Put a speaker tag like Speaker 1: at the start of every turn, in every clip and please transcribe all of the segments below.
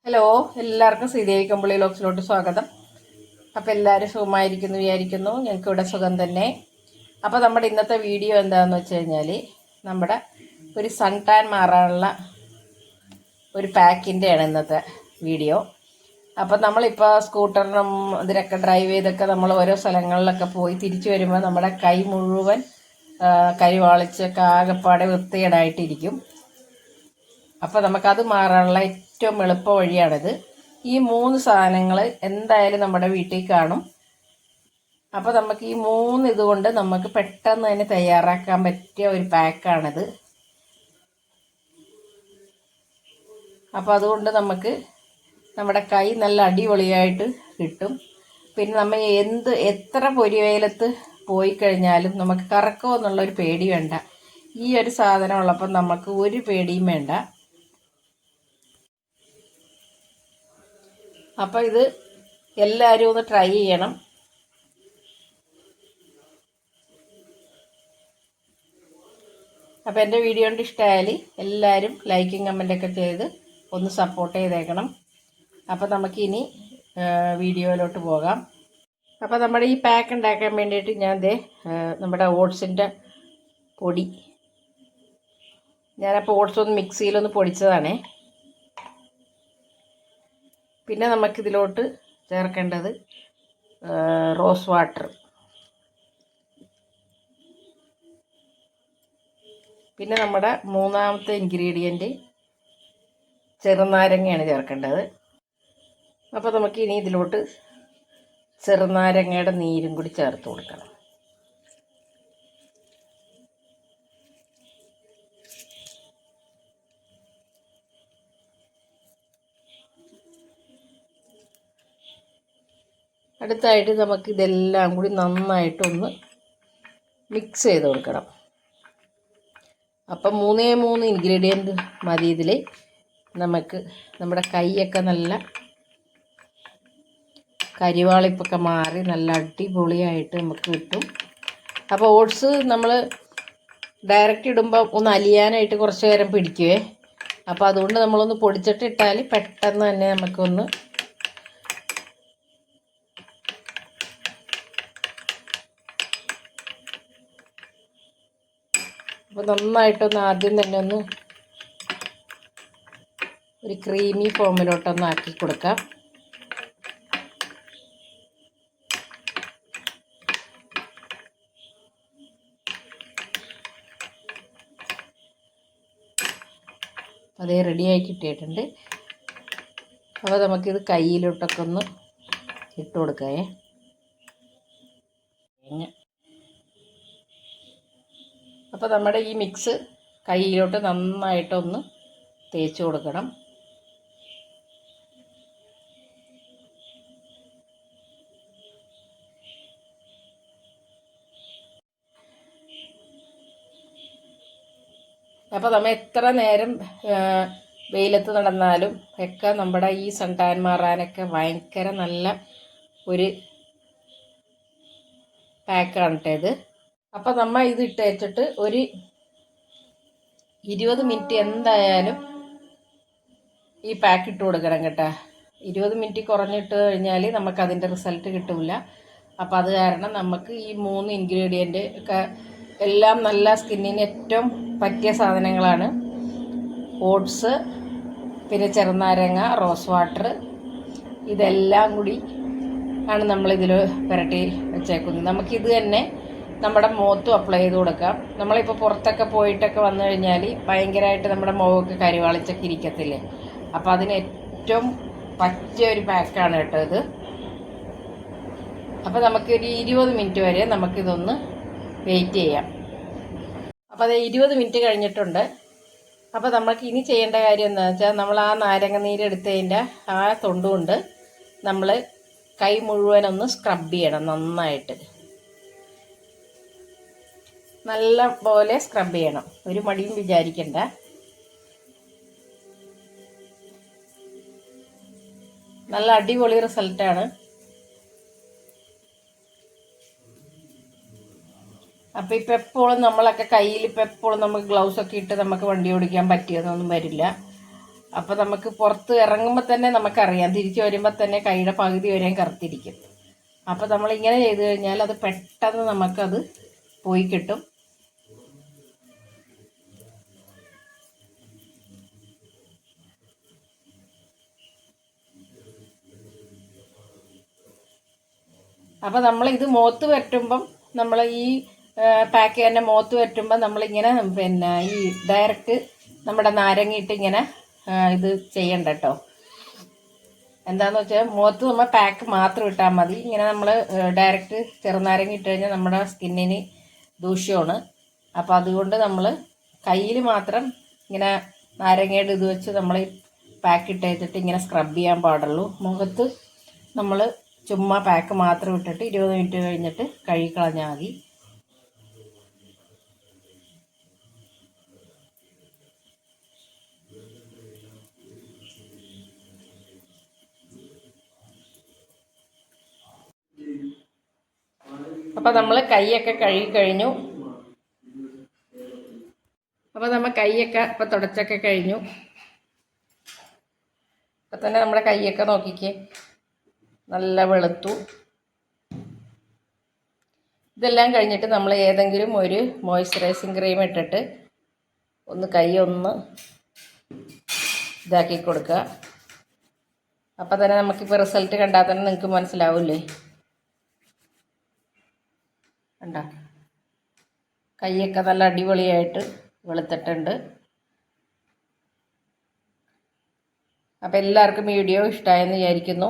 Speaker 1: Hello, എല്ലാവർക്കും ശ്രീദേവി കമ്പിളി ലോക്സിലോട്ട് സ്വാഗതം. അപ്പോൾ എല്ലാവരും സുഖമായിരിക്കുന്നു വിചാരിക്കുന്നു. ഞങ്ങൾക്കിവിടെ സുഖം തന്നെ. അപ്പോൾ നമ്മുടെ ഇന്നത്തെ വീഡിയോ എന്താണെന്ന് വെച്ച് കഴിഞ്ഞാൽ നമ്മുടെ ഒരു സൺ ടാൻ മാറാനുള്ള ഒരു പാക്കിൻ്റെയാണ് ഇന്നത്തെ വീഡിയോ. അപ്പോൾ നമ്മളിപ്പോൾ സ്കൂട്ടറിനും ഇതിനൊക്കെ ഡ്രൈവ് ചെയ്തൊക്കെ നമ്മൾ ഓരോ സ്ഥലങ്ങളിലൊക്കെ പോയി തിരിച്ചു വരുമ്പോൾ നമ്മുടെ കൈ മുഴുവൻ കരിവാളിച്ചൊക്കെ ആകെപ്പാടെ വൃത്തികേടായിട്ടിരിക്കും. അപ്പോൾ നമുക്കത് മാറാനുള്ള ഏറ്റവും എളുപ്പ വഴിയാണിത്. ഈ 3 സാധനങ്ങൾ എന്തായാലും നമ്മുടെ വീട്ടിൽ കാണും. അപ്പോൾ നമുക്ക് ഈ 3 ഇതുകൊണ്ട് നമുക്ക് പെട്ടെന്ന് തന്നെ തയ്യാറാക്കാൻ പറ്റിയ ഒരു പാക്കാണിത്. അപ്പോൾ അതുകൊണ്ട് നമുക്ക് നമ്മുടെ കൈ നല്ല അടിപൊളിയായിട്ട് കിട്ടും. പിന്നെ നമ്മൾ എത്ര പൊരി വെയിലത്ത് പോയി കഴിഞ്ഞാലും നമുക്ക് കറക്കുമോ എന്നുള്ളൊരു പേടി വേണ്ട. ഈ ഒരു സാധനം ഉള്ളപ്പോൾ നമുക്ക് ഒരു പേടിയും വേണ്ട. അപ്പോൾ ഇത് എല്ലാവരും ഒന്ന് ട്രൈ ചെയ്യണം. അപ്പോൾ എൻ്റെ വീഡിയോ കൊണ്ട് ഇഷ്ടമായാൽ എല്ലാവരും ലൈക്കും കമൻറ്റൊക്കെ ചെയ്ത് ഒന്ന് സപ്പോർട്ട് ചെയ്തേക്കണം. അപ്പോൾ നമുക്കിനി വീഡിയോയിലോട്ട് പോകാം. അപ്പോൾ നമ്മുടെ ഈ പാക്ക് ഉണ്ടാക്കാൻ വേണ്ടിയിട്ട് ഞാൻ നമ്മുടെ ഓട്സിൻ്റെ പൊടി, ഞാനപ്പോൾ ഓട്സ് ഒന്ന് മിക്സിയിലൊന്ന് പൊടിച്ചതാണേ. പിന്നെ നമുക്കിതിലോട്ട് ചേർക്കേണ്ടത് റോസ് വാട്ടർ, പിന്നെ നമ്മുടെ മൂന്നാമത്തെ ഇൻഗ്രീഡിയൻറ്റ് ചെറുനാരങ്ങയാണ് ചേർക്കേണ്ടത്. അപ്പോൾ നമുക്ക് ഇനി ഇതിലോട്ട് ചെറുനാരങ്ങയുടെ നീരും കൂടി ചേർത്ത് കൊടുക്കണം. അടുത്തായിട്ട് നമുക്കിതെല്ലാം കൂടി നന്നായിട്ടൊന്ന് മിക്സ് ചെയ്ത് കൊടുക്കണം. അപ്പം 3 ഇൻഗ്രീഡിയൻറ്റ് മതി ഇതിൽ. നമുക്ക് നമ്മുടെ കൈയൊക്കെ നല്ല കരിവാളിപ്പൊക്കെ മാറി നല്ല അടിപൊളിയായിട്ട് നമുക്ക് കിട്ടും. അപ്പോൾ ഓട്സ് നമ്മൾ ഡയറക്റ്റ് ഇടുമ്പോൾ ഒന്ന് അലിയാനായിട്ട് കുറച്ച് നേരം പിടിക്കുവേ. അപ്പോൾ അതുകൊണ്ട് നമ്മളൊന്ന് പൊടിച്ചിട്ട് ഇട്ടാൽ പെട്ടെന്ന് തന്നെ നമുക്കൊന്ന് അപ്പോൾ നന്നായിട്ടൊന്ന് ആദ്യം തന്നെ ഒന്ന് ഒരു ക്രീമി ഫോമിലോട്ടൊന്ന് ആക്കി കൊടുക്കാം. അതേ റെഡിയായി കിട്ടിയിട്ടുണ്ട്. അപ്പോൾ നമുക്കിത് കയ്യിലോട്ടൊക്കെ ഒന്ന് ഇട്ട് കൊടുക്കാമേ. അപ്പോൾ നമ്മുടെ ഈ മിക്സ് കയ്യിലോട്ട് നന്നായിട്ടൊന്ന് തേച്ച് കൊടുക്കണം. അപ്പോൾ നമ്മൾ എത്ര നേരം വെയിലത്ത് നടന്നാലും ഒക്കെ നമ്മുടെ ഈ സൺ ടാൻ മാറാനൊക്കെ ഭയങ്കര നല്ല ഒരു പാക്കാണ് ഇത്. അപ്പോൾ നമ്മൾ ഇത് ഇട്ട് വെച്ചിട്ട് ഒരു 20 മിനിറ്റ് എന്തായാലും ഈ പാക്ക് ഇട്ട് കൊടുക്കണം കേട്ടോ. 20 മിനിറ്റ് കുറഞ്ഞിട്ട് കഴിഞ്ഞാൽ നമുക്കതിൻ്റെ റിസൾട്ട് കിട്ടില്ല. അപ്പോൾ അത് കാരണം നമുക്ക് ഈ 3 ഇൻഗ്രീഡിയൻറ്റ് ഒക്കെ എല്ലാം നല്ല സ്കിന്നിന് ഏറ്റവും പറ്റിയ സാധനങ്ങളാണ്. ഓട്സ്, പിന്നെ ചെറുനാരങ്ങ, റോസ് വാട്ടർ, ഇതെല്ലാം കൂടി ആണ് നമ്മളിതിൽ പുരട്ടി വെച്ചേക്കുന്നത്. നമുക്കിത് തന്നെ നമ്മുടെ മുഖത്തും അപ്ലൈ ചെയ്ത് കൊടുക്കാം. നമ്മളിപ്പോൾ പുറത്തൊക്കെ പോയിട്ടൊക്കെ വന്നു കഴിഞ്ഞാൽ ഭയങ്കരമായിട്ട് നമ്മുടെ മുഖമൊക്കെ കരിവാളിച്ചൊക്കെ ഇരിക്കത്തില്ലേ. അപ്പോൾ അതിന് ഏറ്റവും പറ്റിയ ഒരു പാക്കാണ് കേട്ടോ ഇത്. അപ്പോൾ നമുക്കൊരു 20 മിനിറ്റ് വരെ നമുക്കിതൊന്ന് വെയിറ്റ് ചെയ്യാം. അപ്പോൾ അത് 20 മിനിറ്റ് കഴിഞ്ഞിട്ടുണ്ട്. അപ്പോൾ നമുക്ക് ഇനി ചെയ്യേണ്ട കാര്യം എന്താണെന്ന് വെച്ചാൽ നമ്മൾ ആ നാരങ്ങ നീരെടുത്തതിൻ്റെ ആ തൊണ്ടുകൊണ്ട് നമ്മൾ കൈ മുഴുവനൊന്ന് സ്ക്രബ് ചെയ്യണം. നന്നായിട്ട് നല്ല പോലെ സ്ക്രബ് ചെയ്യണം. ഒരു മടിയും വിചാരിക്കണ്ട. നല്ല അടിപൊളി റിസൾട്ടാണ്. അപ്പോൾ ഇപ്പം എപ്പോഴും നമ്മളൊക്കെ കയ്യിൽ ഇപ്പം എപ്പോഴും നമുക്ക് ഗ്ലൗസൊക്കെ ഇട്ട് നമുക്ക് വണ്ടി ഓടിക്കാൻ പറ്റിയെന്നൊന്നും വരില്ല. അപ്പോൾ നമുക്ക് പുറത്ത് ഇറങ്ങുമ്പോൾ തന്നെ നമുക്കറിയാം, തിരിച്ചു വരുമ്പോൾ തന്നെ കൈയുടെ പകുതി വരെയും കറുത്തിരിക്കും. അപ്പോൾ നമ്മളിങ്ങനെ ചെയ്ത് കഴിഞ്ഞാൽ അത് പെട്ടെന്ന് നമുക്കത് പോയി കിട്ടും. അപ്പോൾ നമ്മളിത് മുഖത്ത് പറ്റുമ്പം നമ്മൾ ഈ പാക്ക് തന്നെ മുഖത്ത് പറ്റുമ്പം നമ്മളിങ്ങനെ പിന്നെ ഈ ഡയറക്റ്റ് നമ്മുടെ നാരങ്ങയിട്ട് ഇങ്ങനെ ഇത് ചെയ്യണ്ട കേട്ടോ. എന്താണെന്ന് വെച്ചാൽ മുഖത്ത് നമ്മൾ പാക്ക് മാത്രം ഇട്ടാൽ മതി. ഇങ്ങനെ നമ്മൾ ഡയറക്റ്റ് ചെറുനാരങ്ങ ഇട്ട് കഴിഞ്ഞാൽ നമ്മുടെ സ്കിന്നിന് ദൂഷ്യമാണ്. അപ്പോൾ അതുകൊണ്ട് നമ്മൾ കയ്യിൽ മാത്രം ഇങ്ങനെ നാരങ്ങയുടെ ഇത് വെച്ച് നമ്മൾ പാക്ക് ഇട്ട് വെച്ചിട്ട് ഇങ്ങനെ സ്ക്രബ് ചെയ്യാൻ പാടുള്ളൂ. മുഖത്ത് നമ്മൾ ചുമ്മാ പാക്ക് മാത്രം ഇട്ടിട്ട് 20 മിനിറ്റ് കഴിഞ്ഞിട്ട് കഴുകിക്കളഞ്ഞാൽ മതി. അപ്പോൾ നമ്മൾ കൈയൊക്കെ കഴുകി കഴിഞ്ഞു. അപ്പോൾ നമ്മൾ കൈയൊക്കെ ഇപ്പോൾ തുടച്ചൊക്കെ കഴിഞ്ഞു. അപ്പം തന്നെ നമ്മുടെ കൈയൊക്കെ നോക്കിക്കേ, നല്ല വെളുത്തു. ഇതെല്ലാം കഴിഞ്ഞിട്ട് നമ്മൾ ഏതെങ്കിലും ഒരു മോയ്സ്ചറൈസിങ് ക്രീം ഇട്ടിട്ട് ഒന്ന് കൈ ഒന്ന് ഇതാക്കി കൊടുക്കുക. അപ്പം തന്നെ നമുക്കിപ്പോൾ റിസൾട്ട് കണ്ടാൽ തന്നെ നിങ്ങൾക്ക് മനസ്സിലാവില്ലേ. കണ്ടോ, കൈയൊക്കെ നല്ല അടിപൊളിയായിട്ട് വെളുത്തിട്ടുണ്ട്. അപ്പോൾ എല്ലാവർക്കും വീഡിയോ ഇഷ്ടമായെന്ന് വിചാരിക്കുന്നു.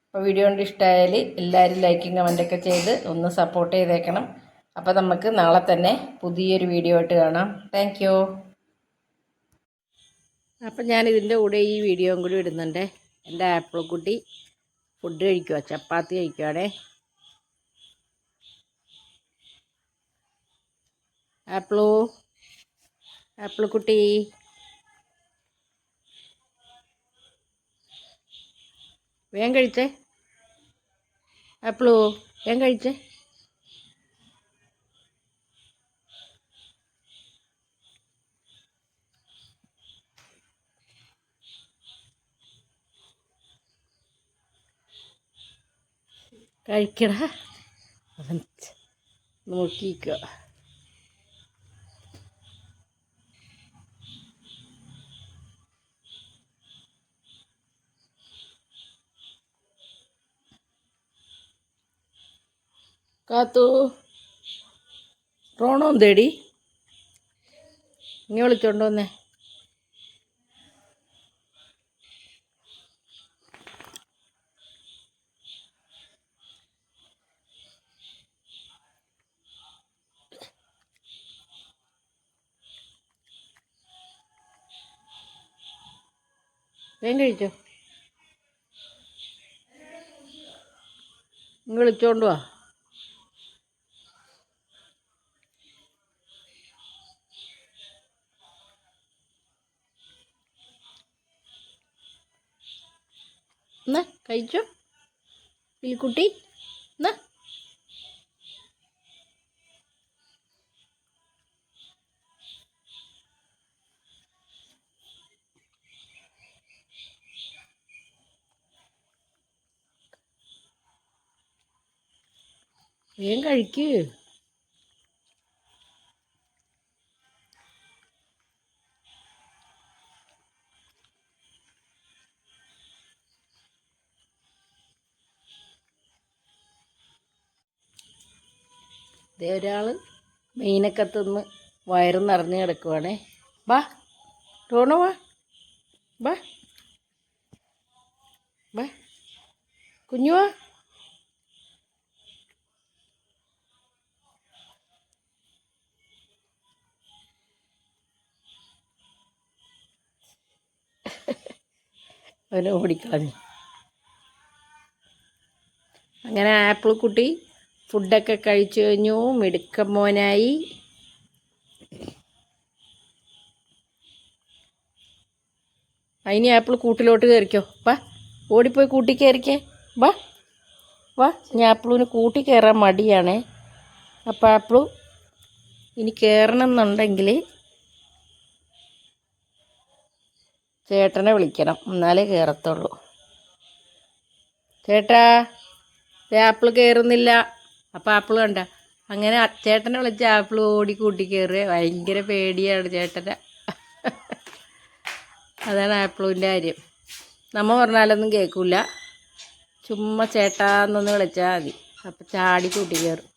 Speaker 1: അപ്പോൾ വീഡിയോ കൊണ്ട് ഇഷ്ടമായാൽ എല്ലാവരും ലൈക്കും കമൻറ്റൊക്കെ ചെയ്ത് ഒന്ന് സപ്പോർട്ട് ചെയ്തേക്കണം. അപ്പോൾ നമുക്ക് നാളെ തന്നെ പുതിയൊരു വീഡിയോ ആയിട്ട് കാണാം. Thank you. അപ്പം ഞാനിതിൻ്റെ കൂടെ ഈ വീഡിയോയും കൂടി ഇടുന്നുണ്ട്. എൻ്റെ ആപ്പിൾ കുട്ടി ഫുഡ് കഴിക്കുക, ചപ്പാത്തി കഴിക്കുകയാണേ. ആപ്പിൾ കുട്ടി വേഗം കഴിച്ചേ. ആപ്പിളോ വേഗം കഴിച്ചേ. കഴിക്കടാ, നോക്കിക്കുക. കാത്തു റോണോ തേടി ഇനി വിളിച്ചോണ്ട് വന്നേ. വേഗം കഴിച്ചോ, ഇങ്ങ് വിളിച്ചോണ്ട് വാ. എന്നാ കഴിച്ചോ പിൽക്കുട്ടി, എന്നാ വേഗം കഴിക്ക്. ഇതേ ഒരാൾ മീനൊക്കെ തിന്ന് വയറ് നിറഞ്ഞ് കിടക്കുവാണേ. വാ ടോണോ, വാ വാ വാ കുഞ്ഞു വാ. അവനെ ഓടിക്കളഞ്ഞു. അങ്ങനെ ആപ്പിൾ കുട്ടി ഫുഡൊക്കെ കഴിച്ചു കഴിഞ്ഞു, മിടുക്കൻ മോനായി. അതിന് ആപ്പിൾ കൂട്ടിലോട്ട് കയറിക്കോ. വാ, ഓടിപ്പോയി കൂട്ടി കയറിക്കേ. വാ വാ. ഇനി ആപ്പിളിന് കൂട്ടി കയറാൻ മടിയാണേ. അപ്പോൾ ആപ്പിൾ ഇനി കയറണം എന്നുണ്ടെങ്കിൽ ചേട്ടനെ വിളിക്കണം, എന്നാലേ കയറത്തുള്ളൂ. ചേട്ടാ, ആപ്പിൾ കയറുന്നില്ല. അപ്പം ആപ്പിൾ കണ്ട അങ്ങനെ ചേട്ടനെ വിളിച്ച ആപ്പിൾ ഓടി കൂട്ടി കയറുക. ഭയങ്കര പേടിയാണ് ചേട്ടനെ. അതാണ് ആപ്പിളിൻ്റെ കാര്യം. നമ്മ പറഞ്ഞാലൊന്നും കേൾക്കില്ല. ചുമ്മാ ചേട്ടാന്നൊന്ന് വിളിച്ചാൽ മതി, അപ്പം ചാടി കൂട്ടി കയറും.